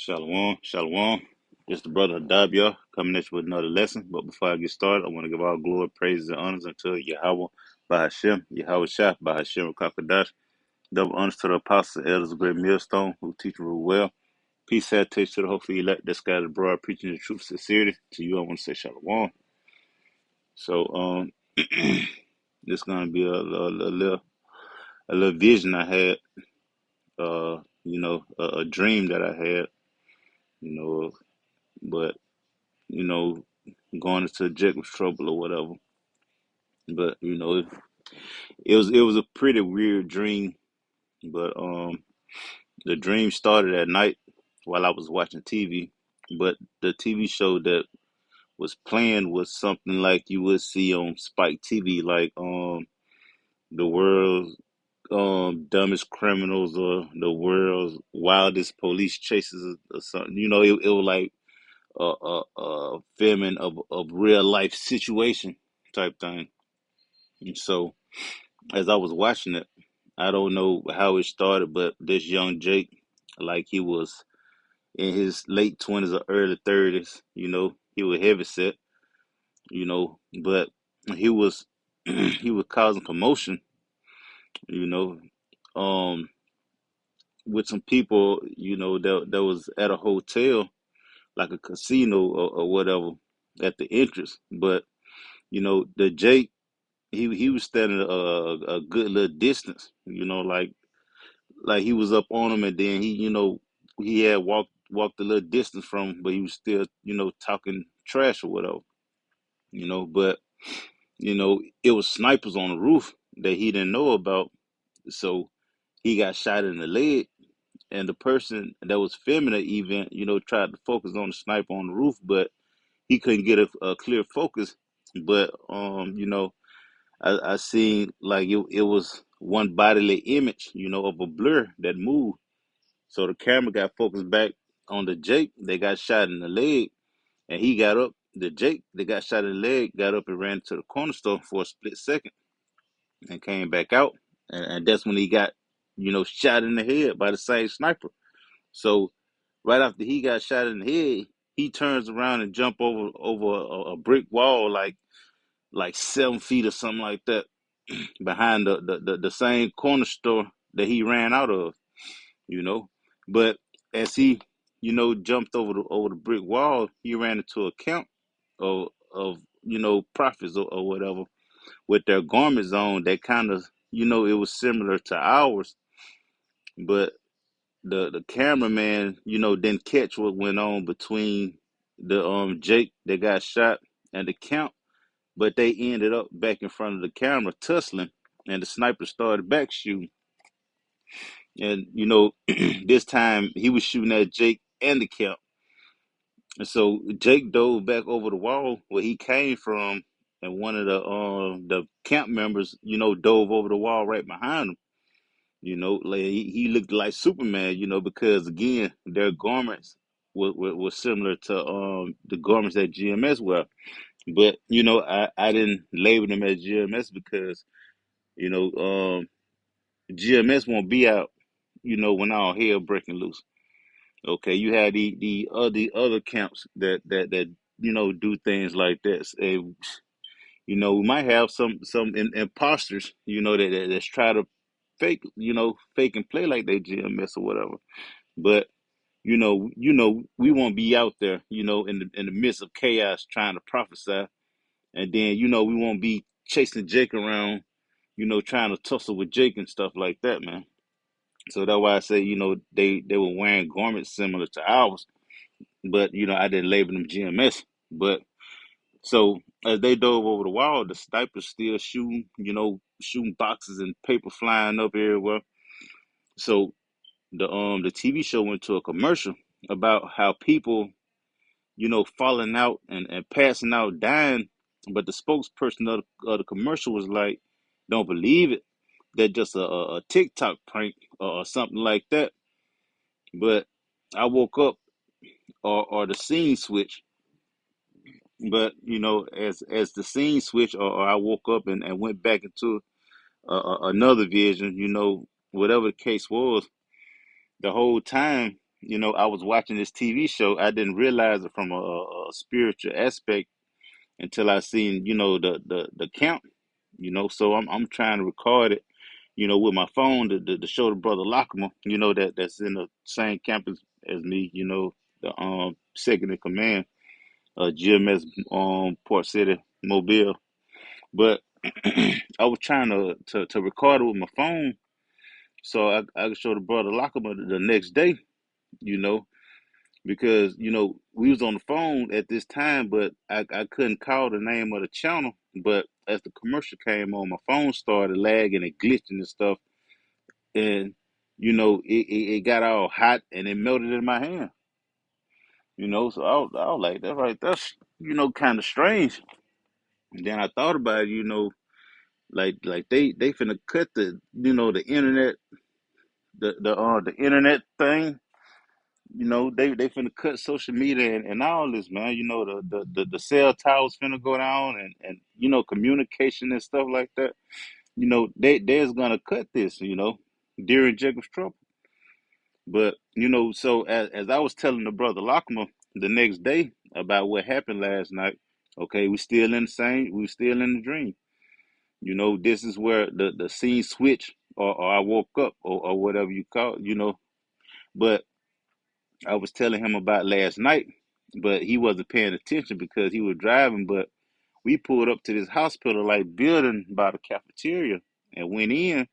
Shalom, shalom. It's the brother Dabia coming at you with another lesson. But before I get started, I want to give all glory, praises, and honors unto Yahweh, Bahashem, Yahweh Shah, Bahashem, Kakadash. Double honors to the apostles, elders of great millstone, who teach and rule well. Peace, salutation to the hopefully elect that scattered abroad, preaching the truth, sincerity. To you, I want to say shalom. So, this gonna be a little vision I had. A dream that I had. You know, but you know. Going into Jacob's trouble or whatever. But it was a pretty weird dream. But the dream started at night while I was watching TV. But the TV show that was playing was something like you would see on Spike TV, like the world's dumbest criminals or the world's wildest police chases or something. It was like a filming of real life situation type thing. And so as I was watching it, I don't know how it started, but this young Jake, like he was in his late 20s or early 30s, he was heavy set, but he was he was causing commotion, you know, um, with some people, that was at a hotel, like a casino or whatever, at the entrance. But the Jake, he was standing a good little distance, like he was up on him, and then he had walked a little distance from him, but he was still talking trash or whatever, but it was snipers on the roof that he didn't know about. So he got shot in the leg, and the person that was filming the event tried to focus on the sniper on the roof, but he couldn't get a clear focus. But I seen like it was one bodily image of a blur that moved. So the camera got focused back on the Jake that got shot in the leg, and he got up. The Jake that got shot in the leg got up and ran to the corner store for a split second and came back out, and that's when he got, shot in the head by the same sniper. So right after he got shot in the head, he turns around and jump over a brick wall like 7 feet or something like that behind the same corner store that he ran out of. you know. But as he, jumped over the brick wall, he ran into a camp of prophets or whatever with their garments on that kind of, it was similar to ours, but the cameraman, didn't catch what went on between the Jake that got shot and the camp, but they ended up back in front of the camera tussling, and the sniper started back shooting. And this time he was shooting at Jake and the camp. And so Jake dove back over the wall where he came from, and one of the camp members, dove over the wall right behind him. Like he looked like Superman, because again their garments were similar to the garments that GMS wear. But I didn't label them as GMS because you know GMS won't be out, when all hell breaking loose. Okay, you have the other camps that do things like this. And, we might have some imposters, that's try to fake and play like they GMS or whatever. But we won't be out there, in the midst of chaos trying to prophesy, and then we won't be chasing Jake around, trying to tussle with Jake and stuff like that, man. So that's why I say, they were wearing garments similar to ours, but I didn't label them GMS. But so as they dove over the wall, the snipers still shooting, shooting boxes and paper flying up everywhere. So the TV show went to a commercial about how people, falling out and passing out, dying. But the spokesperson of the commercial was like, "Don't believe it. That just a TikTok prank or something like that." But I woke up, or the scene switch. But as the scene switched, or I woke up and went back into another vision. Whatever the case was, the whole time I was watching this TV show. I didn't realize it from a spiritual aspect until I seen, the count. So I'm trying to record it, with my phone to show the brother Lockman, that's in the same campus as me, the second in command, GMS Port City, Mobile. But I was trying to record it with my phone so I could show the brother Lockman the next day, you know, because we was on the phone at this time, but I couldn't call the name of the channel. But as the commercial came on, my phone started lagging and glitching and stuff, and it got all hot and it melted in my hand. So I was like, that's kind of strange. And then I thought about it, like they finna cut the internet, the internet thing. They finna cut social media and all this, man. The cell towers finna go down, and communication and stuff like that. They's gonna cut this, during Jacob's trouble. But so as I was telling the brother Lockman the next day about what happened last night, okay, we still in the dream. This is where the scene switch, or I woke up, or whatever you call it, But I was telling him about last night, but he wasn't paying attention because he was driving. But we pulled up to this hospital like building by the cafeteria and went in.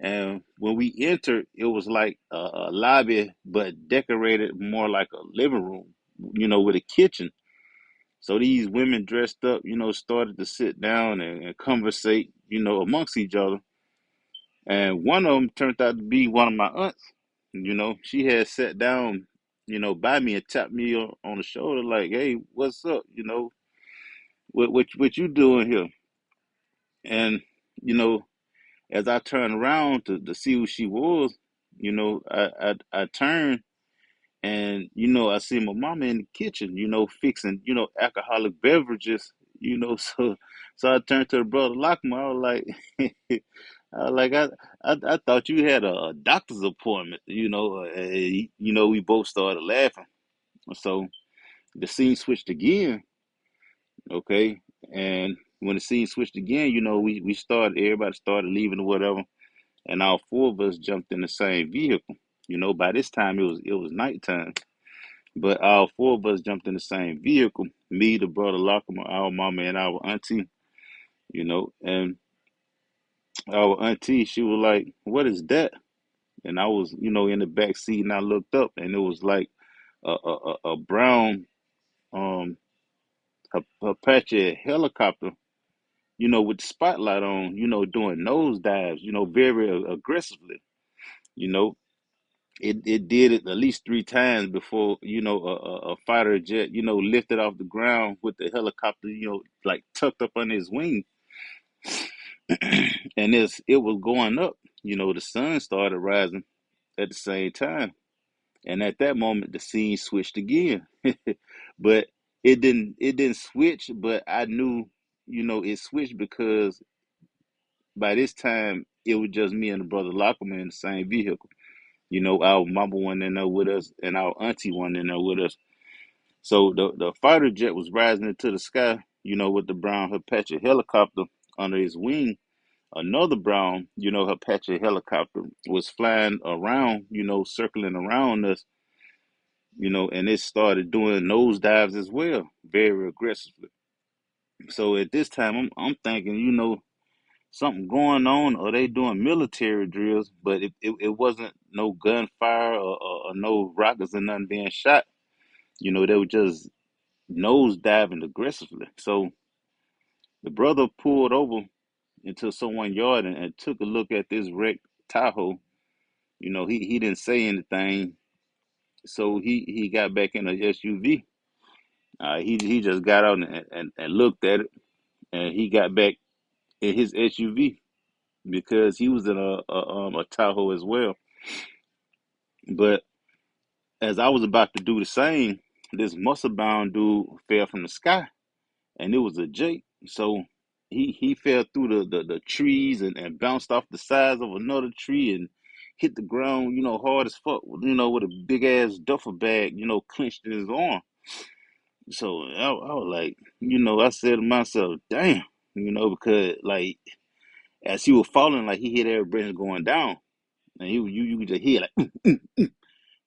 And when we entered, it was like a lobby, but decorated more like a living room, with a kitchen. So these women dressed up, started to sit down and conversate, amongst each other. And one of them turned out to be one of my aunts. She had sat down, by me and tapped me on the shoulder, like, "Hey, what's up? What you doing here?" And you know, as I turned around to see who she was, I turned and I see my mama in the kitchen, fixing alcoholic beverages, so I turned to the brother Lockman. I was like, I was like, I thought you had a doctor's appointment, we both started laughing. So the scene switched again, okay, and when the scene switched again, everybody started leaving or whatever, and all four of us jumped in the same vehicle. By this time it was nighttime, but all four of us jumped in the same vehicle. Me, the brother Lockman, our mama, and our auntie. And our auntie, she was like, "What is that?" And I was, in the back seat, and I looked up, and it was like a brown Apache helicopter, with the spotlight on, doing nose dives, very aggressively. You know, it did it at least three times before, a fighter jet, lifted off the ground with the helicopter, like tucked up under his wing, and it was going up. The sun started rising at the same time. And at that moment, the scene switched again. But it didn't switch, but I knew, it switched because by this time it was just me and the brother Lockerman in the same vehicle. Our mama wasn't in there with us and our auntie wasn't in there with us. So the fighter jet was rising into the sky, with the brown Apache helicopter under his wing. Another brown, Apache helicopter was flying around, circling around us, and it started doing nosedives as well, very aggressively. So at this time, I'm thinking, something going on, or they doing military drills, but it wasn't no gunfire or no rockets or nothing being shot. They were just nosediving aggressively. So the brother pulled over into someone's yard and took a look at this wrecked Tahoe. He didn't say anything, so he got back in a SUV. He just got out and looked at it, and he got back in his SUV because he was in a Tahoe as well. But as I was about to do the same, this muscle bound dude fell from the sky, and it was a Jake. So he fell through the trees and bounced off the sides of another tree, and hit the ground, hard as fuck, with a big ass duffel bag, clenched in his arm. So I was like, I said to myself, damn, because like as he was falling, like he hit every branch going down, and you could just hear like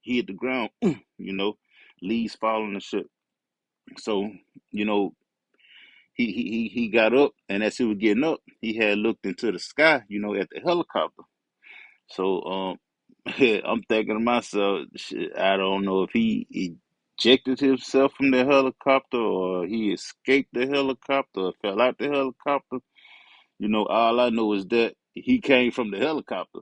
he hit the ground, leaves falling and shit. So you know he got up, and as he was getting up, he had looked into the sky, at the helicopter. So I'm thinking to myself, shit, I don't know if he ejected himself from the helicopter or he escaped the helicopter or fell out the helicopter. All I know is that he came from the helicopter.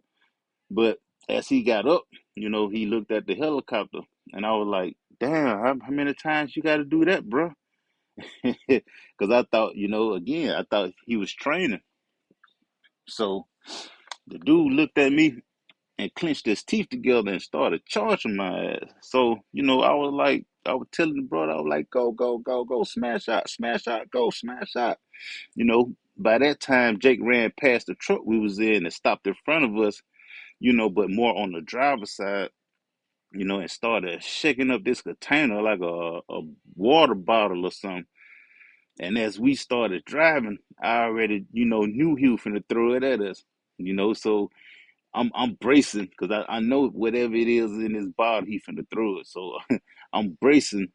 But as he got up, he looked at the helicopter, and I was like, damn, how many times you got to do that, bro? Because I thought, again, I thought he was training. So the dude looked at me and clenched his teeth together and started charging my ass. So, I was telling the brother, I was like, go, go, go, go, smash out, go, smash out. By that time, Jake ran past the truck we was in and stopped in front of us, but more on the driver's side, and started shaking up this container like a water bottle or something. And as we started driving, I already, knew he was finna throw it at us, so I'm bracing because I know whatever it is in his body, he finna throw it. So I'm bracing.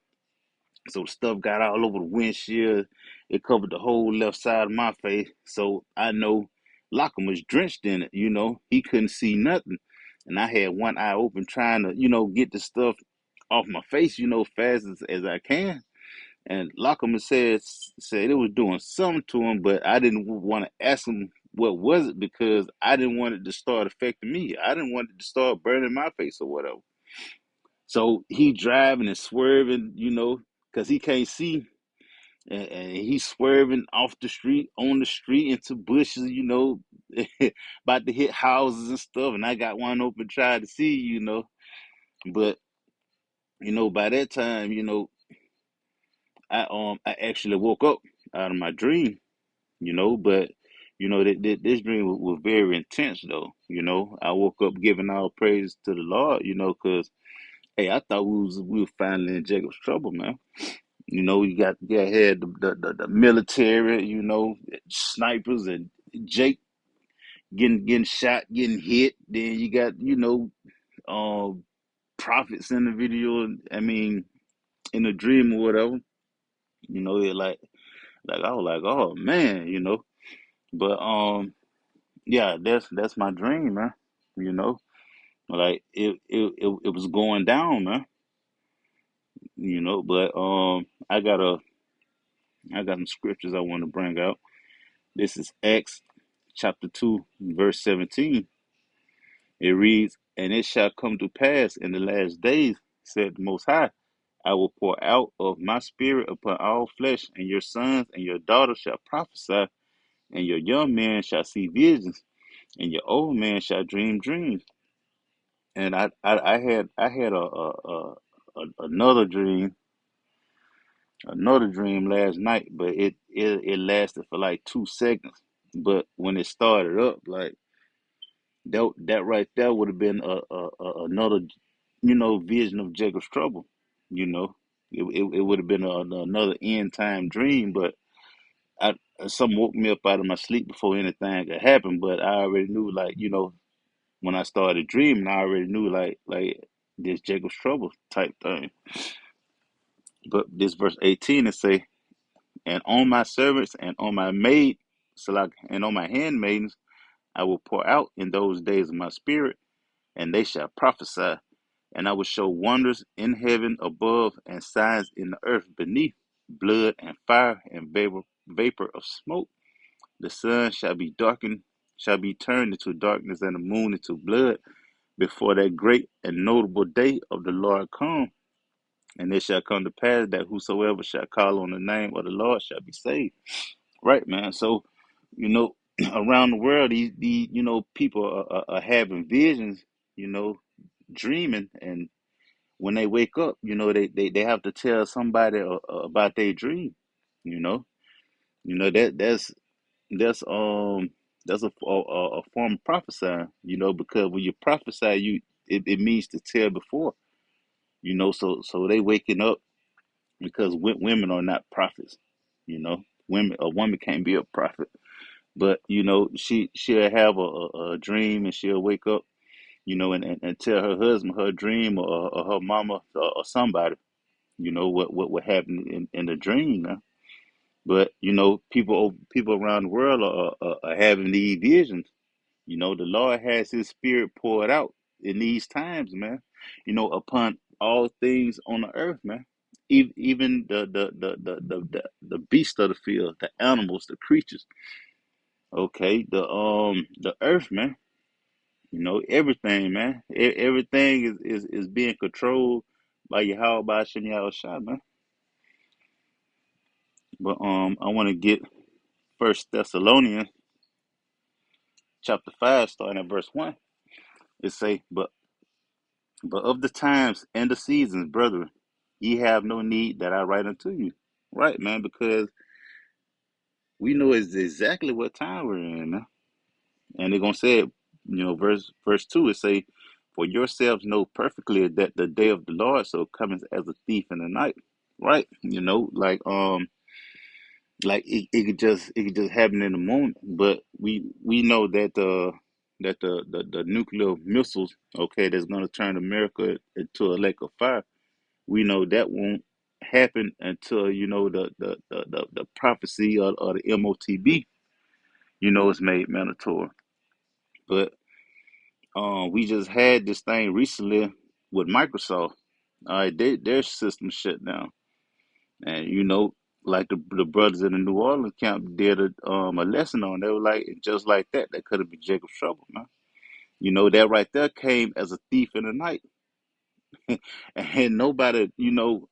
So the stuff got all over the windshield. It covered the whole left side of my face. So I know Lockham was drenched in it, He couldn't see nothing. And I had one eye open trying to, get the stuff off my face, fast as I can. And Lockham said it was doing something to him, but I didn't want to ask him what was it because I didn't want it to start affecting me. I didn't want it to start burning my face or whatever. So he driving and swerving, because he can't see, and he's swerving off the street, on the street, into bushes, about to hit houses and stuff. And I got one open trying to see, but by that time, I actually woke up out of my dream, but this dream was very intense though. I woke up giving all praise to the Lord, because hey, I thought we were finally in Jacob's trouble, man. You had the military, snipers and Jake getting shot, getting hit. Then you got prophets in the video. I mean, in the dream or whatever. It like I was like, oh man, But yeah, that's my dream, man. You know, like it was going down, man. But I got some scriptures I want to bring out. This is Acts chapter 2, verse 17. It reads, "And it shall come to pass in the last days, said the Most High, I will pour out of my spirit upon all flesh, and your sons and your daughters shall prophesy, and your young men shall see visions, and your old men shall dream dreams." And I had another dream last night, but it lasted for like 2 seconds. But when it started up, like that right there would have been another vision of Jacob's trouble. You know, it would have been another end time dream, but I something woke me up out of my sleep before anything could happen. But I already knew, like when I started dreaming, I already knew like this Jacob's trouble type thing. But this verse 18 it say, "And on my servants and on my maid, and on my handmaidens, I will pour out in those days of my spirit, and they shall prophesy. And I will show wonders in heaven above and signs in the earth beneath, blood and fire and vapor of smoke. The sun shall be turned into darkness, and the moon into blood before that great and notable day of the Lord come. And it shall come to pass that whosoever shall call on the name of the Lord shall be saved." Right, man. So, around the world, these people are having visions, you know, dreaming, and when they wake up, they have to tell somebody about their dream. You know, that's That's a form of prophesying, because when you prophesy, it means to tell before, so they waking up because women are not prophets, women a woman can't be a prophet, but she'll have a dream and she'll wake up, and tell her husband her dream or her mama or somebody, what happened in the dream now. But people around the world are having these visions. The Lord has His Spirit poured out in these times, man. Upon all things on the earth, man. Even the beasts of the field, the animals, the creatures. Okay, the earth, man. Everything, man. Everything is being controlled by Yahweh by Shem Shah, man. But I want to get First Thessalonians chapter 5, starting at verse 1. It say, but of the times and the seasons, brethren, ye have no need that I write unto you. Right, man, because we know exactly what time we're in, man. And they're gonna say it, verse 2, it say, for yourselves know perfectly that the day of the Lord so cometh as a thief in the night. Right? It could just happen in a moment. But we know that the nuclear missiles, okay, that's gonna turn America into a lake of fire. We know that won't happen until the prophecy or the MOTB is made mandatory. But we just had this thing recently with Microsoft. All right, their system shut down, and like the brothers in the New Orleans camp did a lesson on. They were like, just like that could have been Jacob's trouble, man. That right there came as a thief in the night. And nobody, knew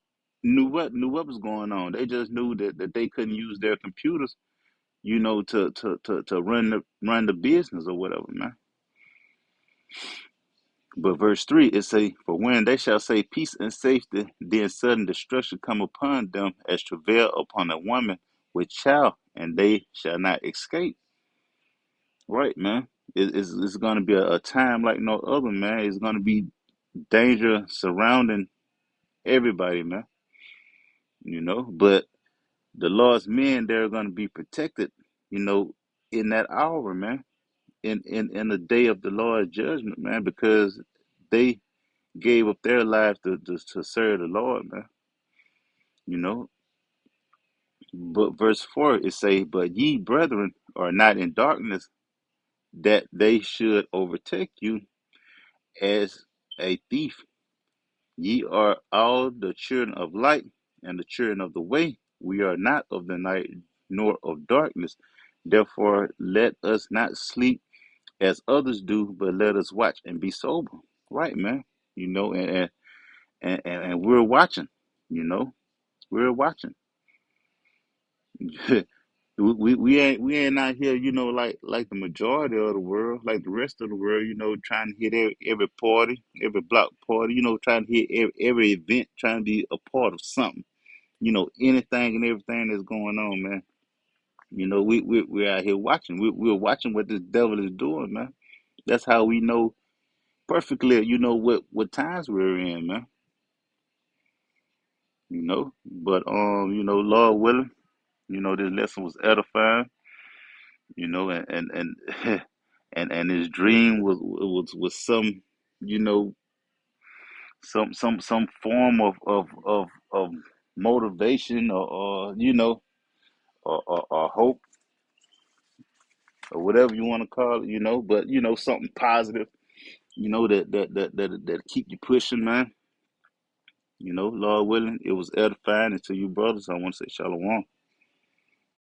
what was going on. They just knew that they couldn't use their computers, to run the business or whatever, man. But verse 3, it say, for when they shall say peace and safety, then sudden destruction come upon them as travail upon a woman with child, and they shall not escape. Right, man. It's going to be a time like no other, man. It's going to be danger surrounding everybody, man. But the Lord's men, they're going to be protected, in that hour, man, in the day of the Lord's judgment, man, because they gave up their lives to serve the Lord, man, you know. But verse 4, it say, but ye, brethren, are not in darkness, that they should overtake you as a thief. Ye are all the children of light and the children of the way. We are not of the night nor of darkness. Therefore, let us not sleep as others do, but let us watch and be sober. Right, man. And we're watching. We're watching. we ain't out here, like the majority of the world, like the rest of the world, trying to hit every party, every block party, trying to hit every event, trying to be a part of something, anything and everything that's going on, man. We're out here watching. We're watching what this devil is doing, man. That's how we know perfectly, what times we're in, man. But Lord willing, this lesson was edifying, and and his dream was some, you know, some form of motivation or or hope or whatever you want to call it, but something positive, that keep you pushing, man. Lord willing, it was edifying. And to you brothers, I want to say shalom.